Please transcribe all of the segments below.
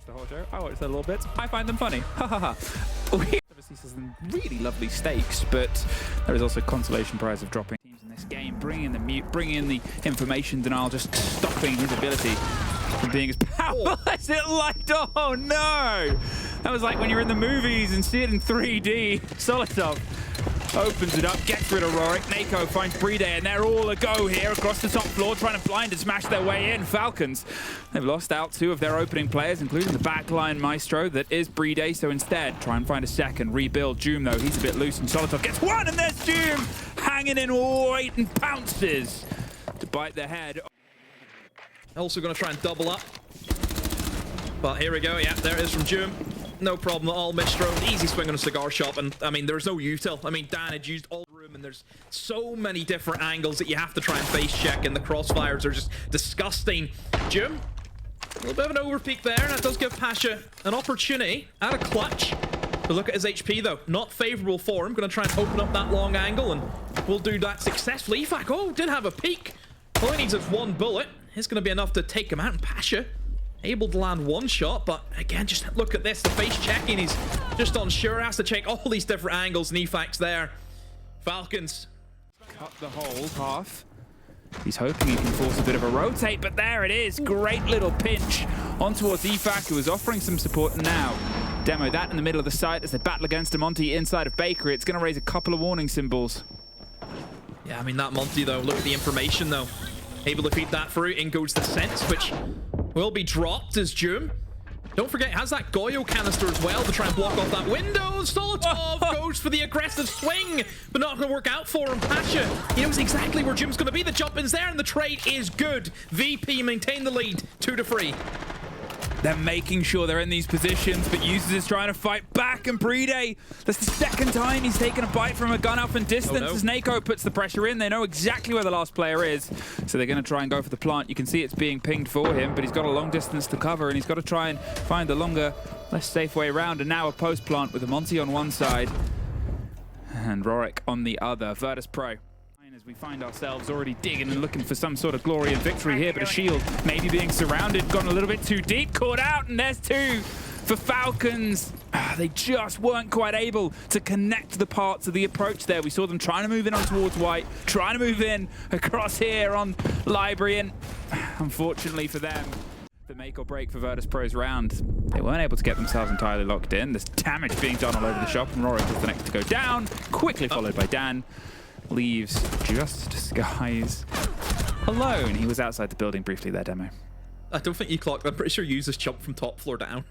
watch the whole show. I watch the little bits. I find them funny. Ha ha ha. Obviously some really lovely stakes, but there is also consolation prize of dropping teams in this game, bringing the mute, bringing in the information denial, just stopping his ability from being as powerful as it liked. Oh no! That was like when you're in the movies and see it in 3D. Solotov opens it up, gets rid of Rorik. Nako finds Bride, and they're all a go here across the top floor, trying to blind and smash their way in. Falcons, they've lost out 2 of their opening players, including the backline maestro that is Bride, so instead try and find a second, rebuild. Joom though, he's a bit loose, and Solotov gets one, and there's Joom hanging in white and pounces to bite the head. Also going to try and double up. But here we go, yeah, there it is from Joom. No problem at all, misthrown, easy swing on a cigar shop, and I mean, there's no util. I mean, Dan had used all the room, and there's so many different angles that you have to try and face check, and the crossfires are just disgusting. Joom, a little bit of an overpeak there, and that does give Pasha an opportunity at a clutch. But look at his HP though, not favorable for him. Going to try and open up that long angle, and we'll do that successfully. EFAC, oh, did have a peek. All he needs is 1 bullet. It's going to be enough to take him out, and Pasha able to land 1 shot, but again, just look at this, the face checking, he's just unsure, has to check all these different angles, and EFAC's there. Falcons cut the whole half. He's hoping he can force a bit of a rotate, but there it is. Great little pinch on towards EFAC, who is offering some support now. Demo that in the middle of the site as they battle against a Monty inside of Bakery. It's going to raise a couple of warning symbols. Yeah, I mean, that Monty though, look at the information though. Able to feed that through, in goes the sense, which will be dropped as Joom. Don't forget, has that Goyo canister as well to try and block off that window. Solotov goes for the aggressive swing, but not going to work out for him. Pasha, he knows exactly where Joom's going to be. The jump in's there, and the trade is good. VP maintain the lead, 2-3. They're making sure they're in these positions, but Users is trying to fight back, and Bride, that's the second time he's taken a bite from a gun out from distance. Oh, no. As Nako puts the pressure in. They know exactly where the last player is, so they're going to try and go for the plant. You can see it's being pinged for him, but he's got a long distance to cover, and he's got to try and find the longer, less safe way around. And now a post plant with a Monty on one side and Rorik on the other. VirtusPro. As we find ourselves already digging and looking for some sort of glory and victory here, but a shield maybe being surrounded, gone a little bit too deep, caught out, and there's 2 for Falcons. They just weren't quite able to connect the parts of the approach there. We saw them trying to move in on towards white, trying to move in across here on library, and unfortunately for them, the make or break for VirtusPro's round, they weren't able to get themselves entirely locked in. There's damage being done all over the shop, and Rorik is the next to go down, quickly followed by Dan. Leaves just Disguise alone. He was outside the building briefly there, Demo. I don't think you clocked. I'm pretty sure you just jumped from top floor down.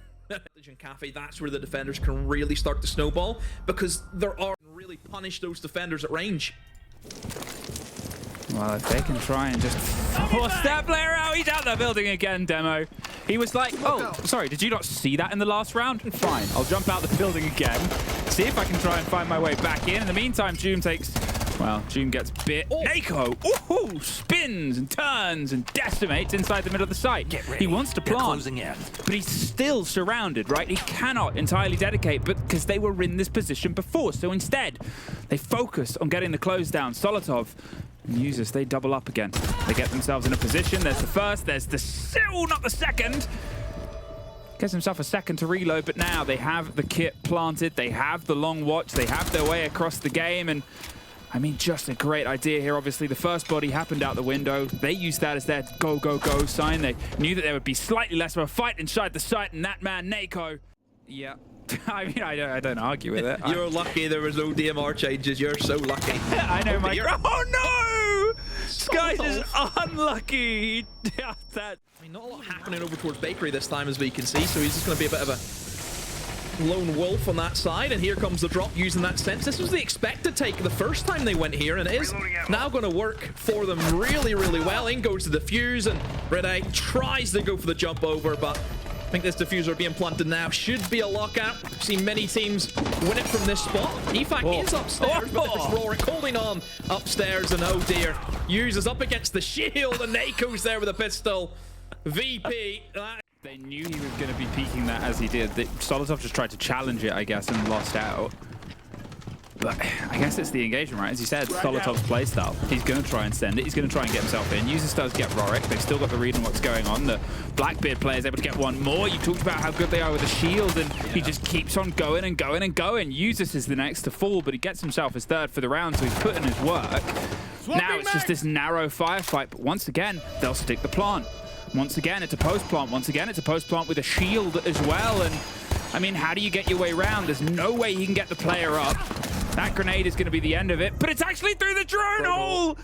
Cafe, that's where the defenders can really start to snowball, because there are really punish those defenders at range. Well, if they can try and just force that player out, he's out the building again, Demo. He was like, oh, sorry, did you not see that in the last round? Fine, I'll jump out the building again, see if I can try and find my way back in. In the meantime, Joom takes... Well, Joom gets bit. Nako, spins and turns and decimates inside the middle of the site. He wants to plant, but he's still surrounded, right? He cannot entirely dedicate, but because they were in this position before. So instead, they focus on getting the close down. Solotov and Users, they double up again. They get themselves in a position. There's the first, there's the still not the second. Gets himself a second to reload, but now they have the kit planted. They have the long watch. They have their way across the game, and I mean, just a great idea here. Obviously, the first body happened out the window. They used that as their go, go, go sign. They knew that there would be slightly less of a fight inside the site, and that man, Nako. Yeah, I mean, I don't argue with it. You're lucky there was no DMR changes. You're so lucky. I know, my... Oh, no! Skies is unlucky. That... I mean, not a lot happening over towards Bakery this time, as we can see, so he's just going to be a bit of a lone wolf on that side, and here comes the drop using that sense. This was the expected take the first time they went here, and it is now going to work for them really, really well. In goes the defuse, and Rede tries to go for the jump over, but I think this diffuser being planted now should be a lockout. I've seen many teams win it from this spot. EFAC is upstairs, but it's Rorik holding on upstairs, and oh dear, Users up against the shield, and Nako's there with a pistol. VP. They knew he was going to be peeking that as he did. Solotov just tried to challenge it, I guess, and lost out. But I guess it's the engagement, right? As you said, Solotov's playstyle. He's going to try and send it. He's going to try and get himself in. Users does get Rorik. They've still got the read on what's going on. The Blackbeard player is able to get one more. You talked about how good they are with the shield, and he just keeps on going and going and going. Users is the next to fall, but he gets himself his third for the round, so he's put in his work. Now it's just this narrow firefight, but once again, they'll stick the plant. Once again, it's a post plant. Once again, it's a post plant with a shield as well. And I mean, how do you get your way around? There's no way he can get the player up. That grenade is going to be the end of it, but it's actually through the drone hole.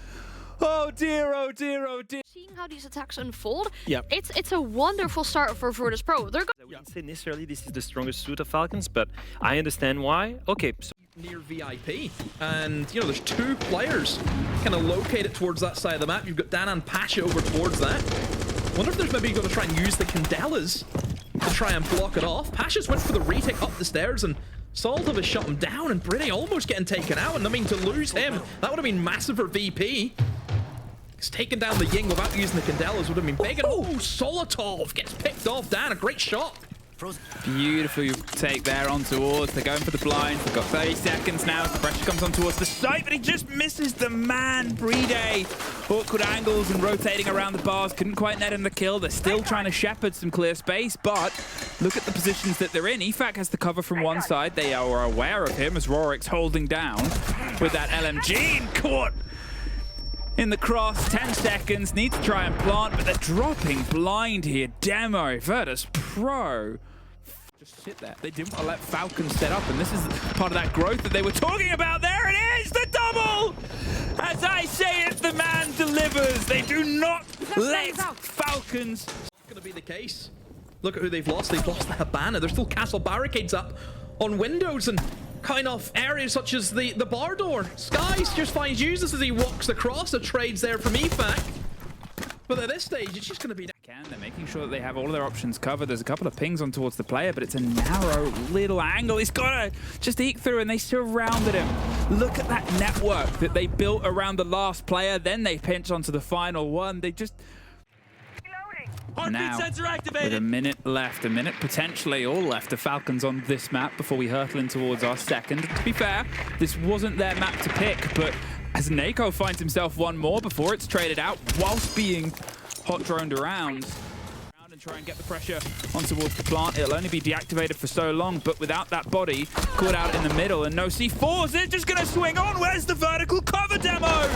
Oh dear, oh dear, oh dear. Seeing how these attacks unfold, yeah, it's a wonderful start for VirtusPro. They're I wouldn't say necessarily this is the strongest suit of Falcons, but I understand why. Okay, so near VIP, and you know there's two players kind of located towards that side of the map. You've got Dan and Pasha over towards that. Wonder if there's maybe going to try and use the Candelas to try and block it off. Pasha's went for the retake up the stairs, and Soltov has shut him down, and Brady almost getting taken out. And I mean, to lose him, that would have been massive for VP. He's taken down the Ying without using the Candelas would have been big. And oh, Solotov gets picked off. Dan, a great shot. Beautiful take there on towards. They're going for the blind. They've got 30 seconds now. The pressure comes on towards the site, but he just misses the man. Brede. Awkward angles and rotating around the bars. Couldn't quite net him the kill. They're still trying to shepherd some clear space, but look at the positions that they're in. EFAC has the cover from one side. They are aware of him as Rorik's holding down with that LMG and caught in the cross. 10 seconds. Need to try and plant, but they're dropping blind here. Demo. VirtusPro. Just sit there. They didn't want to let Falcons set up, and this is part of that growth that they were talking about. There it is, the double! As I say it, the man delivers. They do not let Falcons. It's going to be the case. Look at who they've lost. They've lost the Habana. There's still castle barricades up on windows and kind of areas such as the bar door. Skies just finds users as he walks across. The trades there from EFAC. But at this stage, it's just going to be... They're making sure that they have all of their options covered. There's a couple of pings on towards the player, but it's a narrow little angle. He's got to just eke through, and they surrounded him. Look at that network that they built around the last player. Then they pinch onto the final one. They just... Now, with a minute left, a minute potentially all left, the Falcons on this map before we hurtle in towards our second. To be fair, this wasn't their map to pick, but as Nako finds himself one more before it's traded out, whilst being hot droned around and try and get the pressure on towards the plant. It'll only be deactivated for so long, but without that body caught out in the middle and no C4s, they're just going to swing on. Where's the vertical cover demo?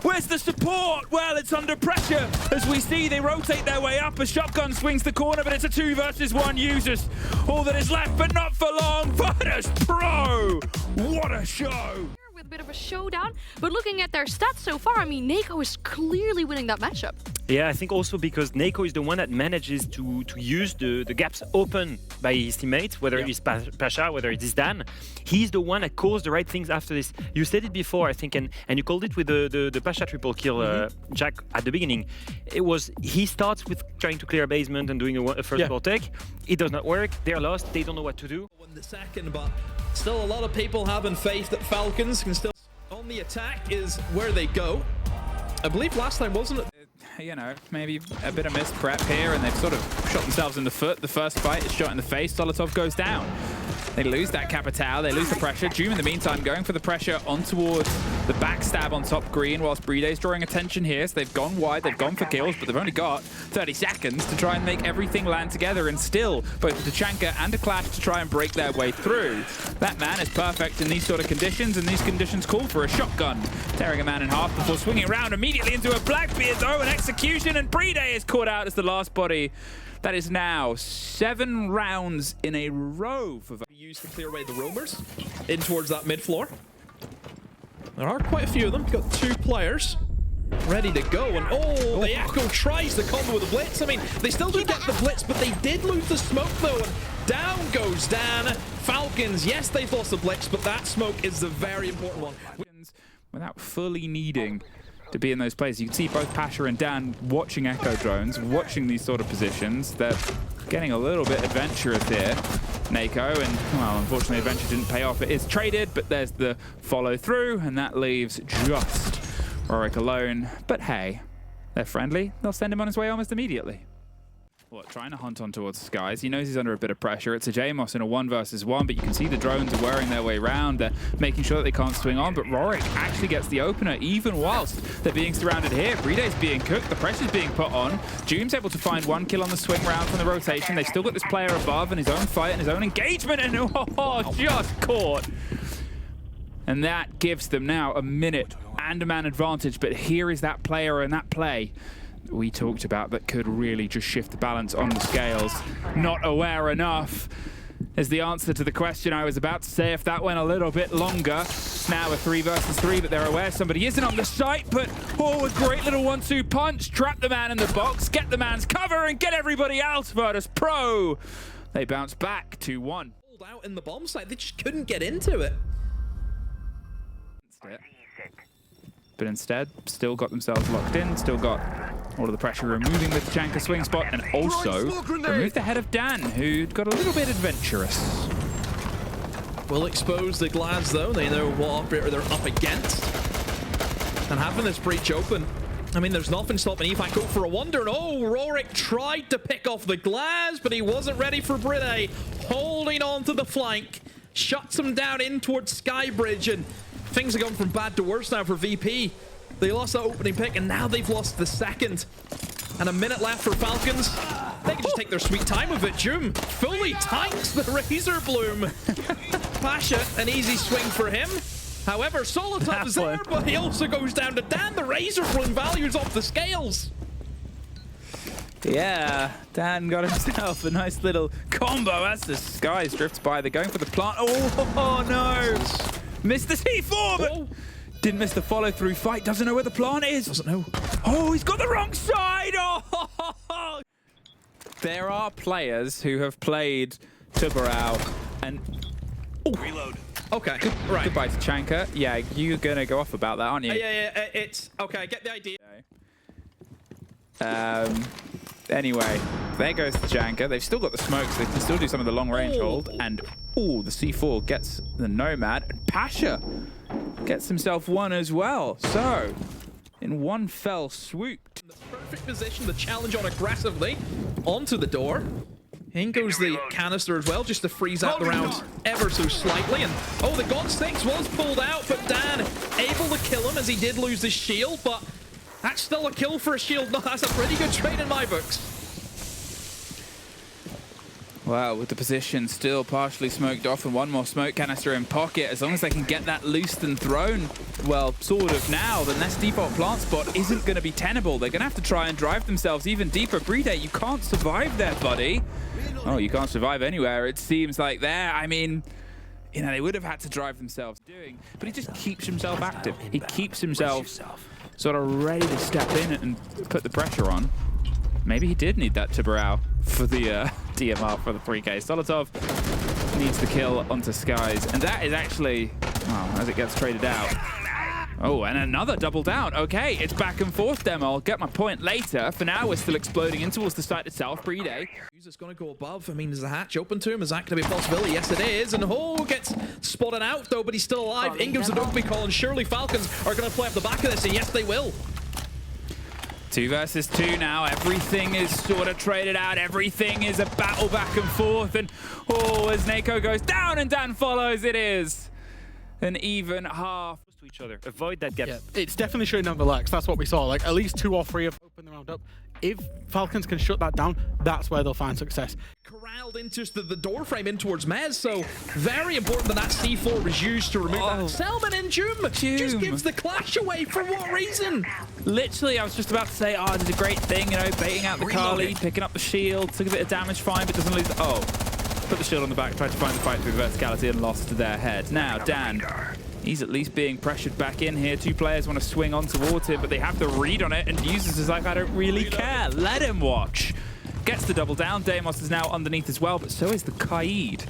Where's the support? Well, it's under pressure. As we see, they rotate their way up. A shotgun swings the corner, but it's a 2 versus 1 users. All that is left, but not for long. VirtusPro! What a show! with a bit of a showdown, but looking at their stats so far, I mean, Nako is clearly winning that matchup. Yeah, I think also because Nako is the one that manages to use the gaps open by his teammates, whether it's Pasha, whether it is Dan. He's the one that calls the right things after this. You said it before, I think, and you called it with the Pasha triple kill, Jack, at the beginning. It was, he starts with trying to clear a basement and doing a first ball take. It does not work. They're lost. They don't know what to do. Won the second, but still a lot of people having faith that Falcons can still... On the attack is where they go. I believe last time, wasn't it? You know, maybe a bit of missed prep here, and they've sort of shot themselves in the foot. The first fight is shot in the face. Solotov goes down. They lose that Capital. They lose the pressure. Doom, in the meantime, going for the pressure on towards the backstab on top green, whilst Brede's drawing attention here. So they've gone wide. They've gone for kills, but they've only got 30 seconds to try and make everything land together, and still both a Tachanka and a Clash to try and break their way through. That man is perfect in these sort of conditions, and these conditions call for a shotgun. Tearing a man in half before swinging around immediately into a Blackbeard, though, an execution, and Brede is caught out as the last body. That is now 7 rounds in a row for used to clear away the roamers in towards that mid floor. There are quite a few of them. Got 2 players ready to go, and the Echo tries the combo with the Blitz. I mean, they still do get the Blitz, but they did lose the smoke though, and down goes Dan. Falcons, yes, they've lost the Blitz, but that smoke is the very important one. Without fully needing to be in those places. You can see both Pasha and Dan watching Echo drones, watching these sort of positions. They're getting a little bit adventurous here, Nako, and well, unfortunately adventure didn't pay off. It is traded, but there's the follow through, and that leaves just Rorik alone. But hey, they're friendly. They'll send him on his way almost immediately. Trying to hunt on towards Skies. He knows he's under a bit of pressure. It's a Jamos in a 1 versus 1, but you can see the drones are wearing their way around. They're making sure that they can't swing on, but Rorik actually gets the opener, even whilst they're being surrounded here. Briday's being cooked, the pressure's being put on. Jume's able to find 1 kill on the swing round from the rotation. They've still got this player above and his own fight and his own engagement, and just caught. And that gives them now a minute and a man advantage, but here is that player and that play we talked about that could really just shift the balance on the scales. Not aware enough is the answer to the question I was about to say. If that went a little bit longer, now a 3 versus 3, but they're aware somebody isn't on the site, but a great little 1-2 punch, trap the man in the box, get the man's cover and get everybody else. VirtusPro, they bounce back 2-1. Out in the bomb site, they just couldn't get into it. But instead, still got themselves locked in, still got all of the pressure removing the Tachanka swing spot, and also removed the head of Dan, who'd got a little bit adventurous. Will expose the Glads though, they know what operator they're up against. And having this breach open, I mean, there's nothing stopping EPAC go for a wonder. And Rorik tried to pick off the Glads, but he wasn't ready for Bride. Holding on to the flank, shuts him down in towards Skybridge, and things are going from bad to worse now for VP. They lost that opening pick, and now they've lost the second. And a minute left for Falcons. They can just take their sweet time with it. Jume fully tanks the Razor Bloom. Pasha, an easy swing for him. However, Solotov is there, but he also goes down to Dan. The Razor Bloom values off the scales. Yeah, Dan got himself a nice little combo as the Skies drifts by. They're going for the plant. Oh no! Missed the C4, but didn't miss the follow-through fight. Doesn't know where the plant is. Doesn't know. Oh, he's got the wrong side. Oh! There are players who have played TuberAo and... Reload. Okay, right. Goodbye to Tachanka. Yeah, you're going to go off about that, aren't you? Yeah, it's... Okay, I get the idea. Anyway, there goes the Tachanka. They've still got the smoke, so they can still do some of the long-range hold. And, the C4 gets the Nomad. And Pasha gets himself one as well. So, in one fell swoop. In the perfect position to challenge on aggressively onto the door. In goes the canister as well, just to freeze out the round ever so slightly. And, the God 6 was pulled out, but Dan able to kill him as he did lose his shield, but that's still a kill for a shield. No, that's a pretty good trade in my books. Well, with the position still partially smoked off and one more smoke canister in pocket, as long as they can get that loosed and thrown, well, sort of now, then this default plant spot isn't going to be tenable. They're going to have to try and drive themselves even deeper. Bride, you can't survive there, buddy. Oh, you can't survive anywhere, it seems like there. I mean, they would have had to drive themselves doing, but he just keeps himself active. He keeps himself sort of ready to step in and put the pressure on. Maybe he did need that TuberAo for the DMR for the 3K. Solotov needs the kill onto Skies, and that is actually, as it gets traded out. Oh, and another double down. Okay, it's back and forth, Demo. I'll get my point later. For now, we're still exploding in towards the site itself. Bride. User's going to go above. I mean, is the hatch open to him? Is that going to be a possibility? Yes, it is. And gets spotted out, though, but he's still alive. In goes the Dogby call, and surely Falcons are going to play up the back of this, and yes, they will. 2 versus 2 now. Everything is sort of traded out. Everything is a battle back and forth. And, as Nako goes down and Dan follows, it is an even half. To each other. Avoid that gap. Yeah, it's definitely showing down the lags. That's what we saw. Like, at least 2 or 3 have opened the round up. If Falcons can shut that down, that's where they'll find success. Corralled into the door frame in towards Mez, so very important that C4 was used to remove that. Selman and Jume just gives the clash away. For what reason? Literally, I was just about to say, did a great thing, baiting out the Carly, picking up the shield, took a bit of damage, fine, but doesn't lose. Put the shield on the back, tried to find the fight through the verticality and lost to their head. Now, Dan, he's at least being pressured back in here. 2 players want to swing on towards him, but they have the read on it, and Users is like, I don't really care. Let him watch. Gets the double down. Deimos is now underneath as well, but so is the Kaid.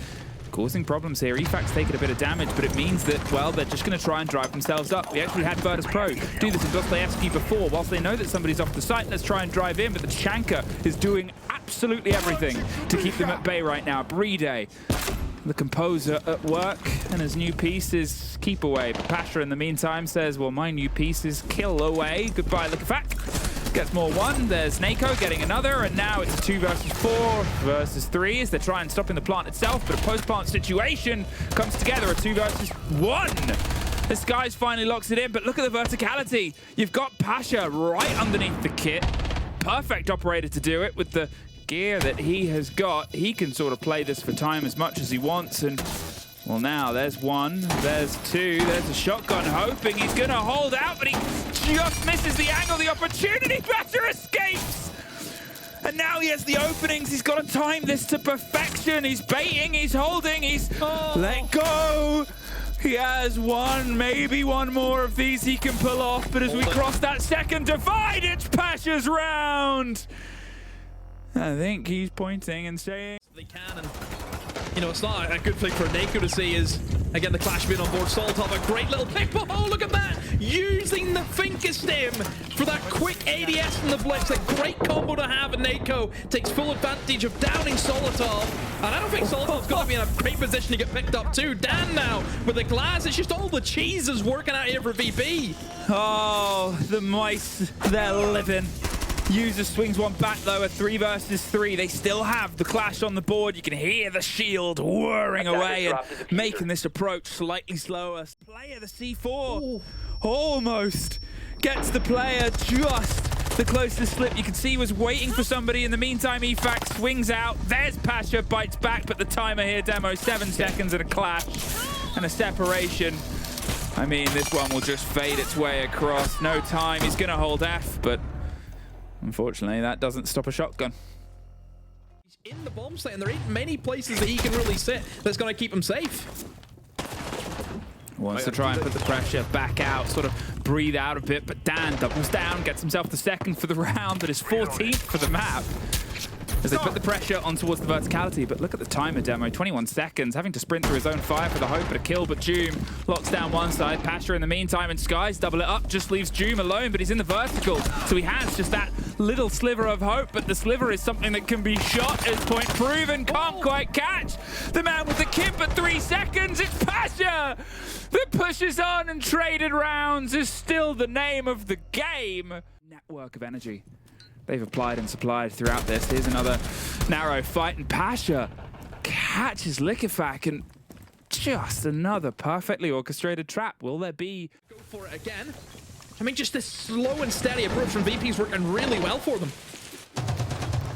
Causing problems here. EFAC's taking a bit of damage, but it means that, well, they're just going to try and drive themselves up. We actually had VirtusPro do this in Dostoevsky before. Whilst they know that somebody's off the site, let's try and drive in, but the Tachanka is doing absolutely everything to keep them at bay right now. Bride, the composer at work, and his new piece is keep away. But Pasha in the meantime says, well, my new piece is kill away. Goodbye, look at fact. gets more one. There's Nako getting another, and now it's a 2 versus 4 versus 3 as they try and stop in the plant itself, but a post-plant situation comes together, a 2 versus 1. The Skies finally locks it in, but look at the verticality. You've got Pasha right underneath the kit. Perfect operator to do it with the gear that he has got. He can sort of play this for time as much as he wants, and well, now there's 1, there's 2, there's a shotgun, hoping he's gonna hold out, but he just misses the angle, the opportunity. Pasha escapes, and now he has the openings. He's got to time this to perfection. He's baiting, he's holding, he's let go. He has 1, maybe 1 more of these he can pull off, but as we cross that second divide, it's Pasha's round. I think he's pointing and saying they can, and you know, it's not a good thing for Nako to see is, again, the Clash being on board. Solotov, a great little pick, but oh, look at that! Using the finger stem for that quick ADS from the Blitz. A great combo to have, and Nako takes full advantage of downing Solotov. And I don't think Solotov's going to be in a great position to get picked up too. Dan now with the glass. It's just all the cheese is working out here for VP. Oh, the mice, they're living. User swings one back though, a 3 versus 3. They still have the Clash on the board. You can hear the shield whirring away and making this approach slightly slower. Player, the C4, almost gets the player just the closest slip. You can see he was waiting for somebody. In the meantime, EFAC swings out. There's Pasha, bites back, but the timer here, Demo, 7 seconds and a clash and a separation. I mean, this one will just fade its way across. No time, he's gonna hold F, but unfortunately, that doesn't stop a shotgun. He's in the bomb site, and there ain't many places that he can really sit that's going to keep him safe. Wants to try and put the pressure back out, sort of breathe out a bit, but Dan doubles down, gets himself the second for the round, but is 14th for the map. As they put the pressure on towards the verticality, but look at the timer, Demo, 21 seconds, having to sprint through his own fire for the hope of a kill, but Doom locks down one side. Pasha in the meantime, and Skies double it up, just leaves Doom alone, but he's in the vertical, so he has just that little sliver of hope, but the sliver is something that can be shot, as point proven, can't quite catch the man with the kit, but 3 seconds, it's Pasha that pushes on, and traded rounds is still the name of the game. Network of energy they've applied and supplied throughout this. Here's another narrow fight, and Pasha catches Liquefac, and just another perfectly orchestrated trap. Will there be? Go for it again. I mean, just this slow and steady approach from VP's working really well for them.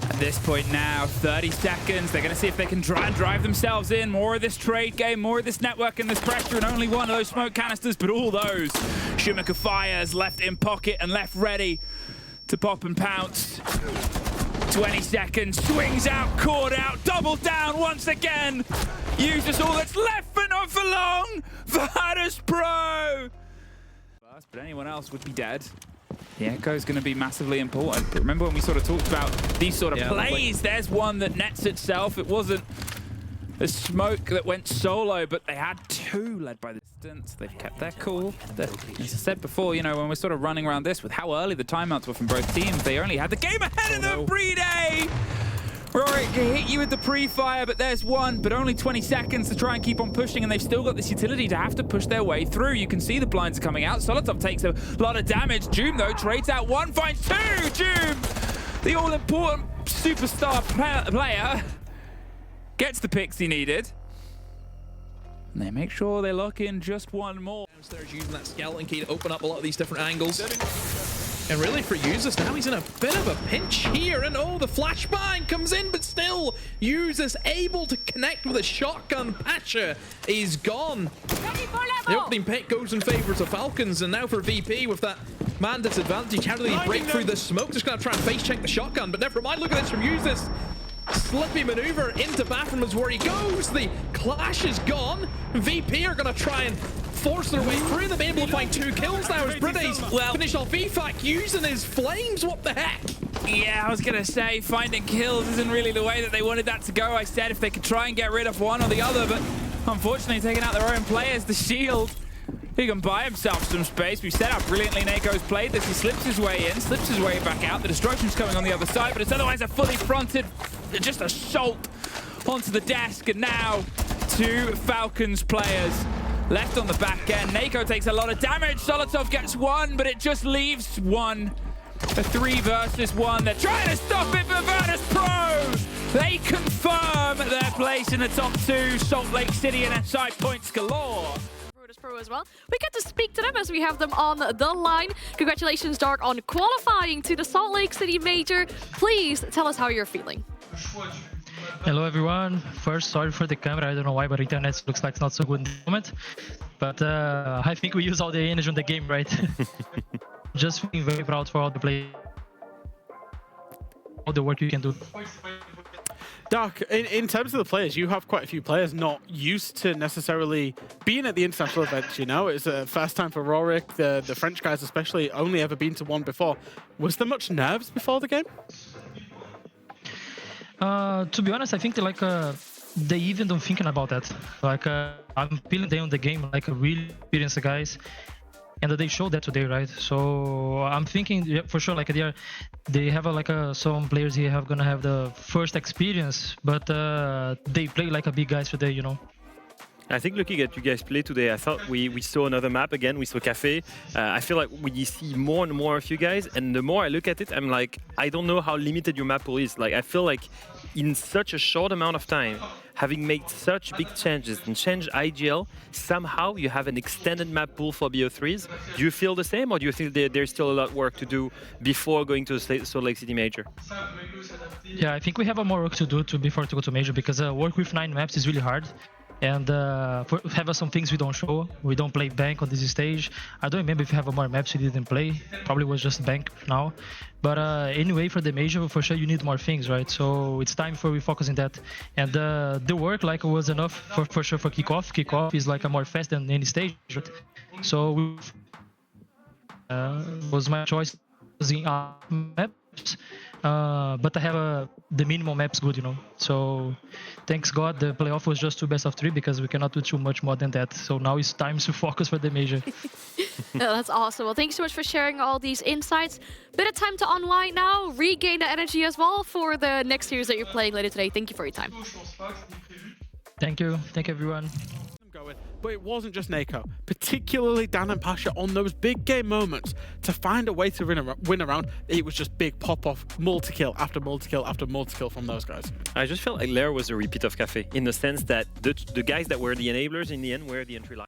At this point now, 30 seconds. They're going to see if they can try and drive themselves in. More of this trade game, more of this network and this pressure, and only 1 of those smoke canisters, but all those Shumaka fires left in pocket and left ready to pop and pounce. 20 seconds, swings out, caught out, double down once again. Uses all that's left, but not for long. VirtusPro. But anyone else would be dead. The Echo is going to be massively important. But remember when we sort of talked about these sort of plays, there's one that nets itself. It wasn't the smoke that went solo, but they had 2 led by the distance. They've kept their cool. As I said before, you know, when we're sort of running around this with how early the timeouts were from both teams, they only had the game ahead of them, Breeday! Rorik hit you with the pre-fire, but there's 1, but only 20 seconds to try and keep on pushing, and they've still got this utility to have to push their way through. You can see the blinds are coming out. Solotov takes a lot of damage. Doom, though, trades out 1, finds 2! Doom, the all-important superstar player, gets the picks he needed. And they make sure they lock in just 1 more. Downstairs using that skeleton key to open up a lot of these different angles. And really for Users now, he's in a bit of a pinch here. And oh, the flashbang comes in, but still Users able to connect with a shotgun. Pasha is gone. The opening pick goes in favor of Falcons, and now for VP with that man disadvantage. How do they break through the smoke? Just gonna try and face check the shotgun, but never mind. Look at this from Users. Slippy maneuver into bathroom is where he goes. The clash is gone. VP are going to try and force their way through. They've been able to find 2 kills now as British finish off EFAC using his flames. What the heck? Yeah, I was going to say finding kills isn't really the way that they wanted that to go. I said if they could try and get rid of one or the other, but unfortunately taking out their own players, the shield. He can buy himself some space. We've said how brilliantly Nako's played this. He slips his way in, slips his way back out. The destruction's coming on the other side, but it's otherwise a fully fronted, just assault onto the desk. And now 2 Falcons players left on the back end. Nako takes a lot of damage. Solotov gets 1, but it just leaves 1 A 3 versus 1. They're trying to stop it for VirtusPro. They confirm their place in the top 2. Salt Lake City and SI points galore. Pro as well. We get to speak to them as we have them on the line. Congratulations, Dark, on qualifying to the Salt Lake City Major. Please tell us how you're feeling. Hello everyone. First, sorry for the camera. I don't know why, but internet looks like it's not so good in the moment. But I think we use all the energy on the game, right? Just feeling very proud for all the play, all the work you can do. Dark, in terms of the players, you have quite a few players not used to necessarily being at the international events, you know? It's a first time for Rorik, the French guys especially, only ever been to one before. Was there much nerves before the game? To be honest, I think they even don't thinking about that. I'm feeling them on the game like a really experienced guys. And they showed that today, right? So I'm thinking, yeah, for sure, they have some players here have gonna have the first experience, but they play like a big guys today, you know. I think looking at you guys play today, I thought we saw another map again. We saw Cafe. I feel like we see more and more of you guys, and the more I look at it, I'm like, I don't know how limited your map pool is. Like, I feel like in such a short amount of time, having made such big changes and changed IGL, somehow you have an extended map pool for BO3s. Do you feel the same, or do you think there's still a lot of work to do before going to the Salt Lake City Major? Yeah, I think we have more work to do before to go to Major, because work with 9 maps is really hard. And have some things we don't show. We don't play Bank on this stage. I don't remember if we have more maps we didn't play. Probably was just Bank now. But anyway, for the Major, for sure you need more things, right? So it's time for we focus on that. And the work was enough for sure for Kickoff. Kickoff is a more fast than any stage, right? So was my choice using maps. But I have the minimum maps good, you know. So thanks God the playoff was just 2 best of 3 because we cannot do too much more than that. So now it's time to focus for the Major. That's awesome. Well, thanks so much for sharing all these insights. Bit of time to unwind now, regain the energy as well for the next series that you're playing later today. Thank you for your time. Thank you everyone. But it wasn't just Nako, particularly Dan and Pasha on those big game moments to find a way to win around. It was just big pop-off, multi-kill after multi-kill after multi-kill from those guys. I just felt like Lair was a repeat of Cafe in the sense that the guys that were the enablers in the end were the entry line.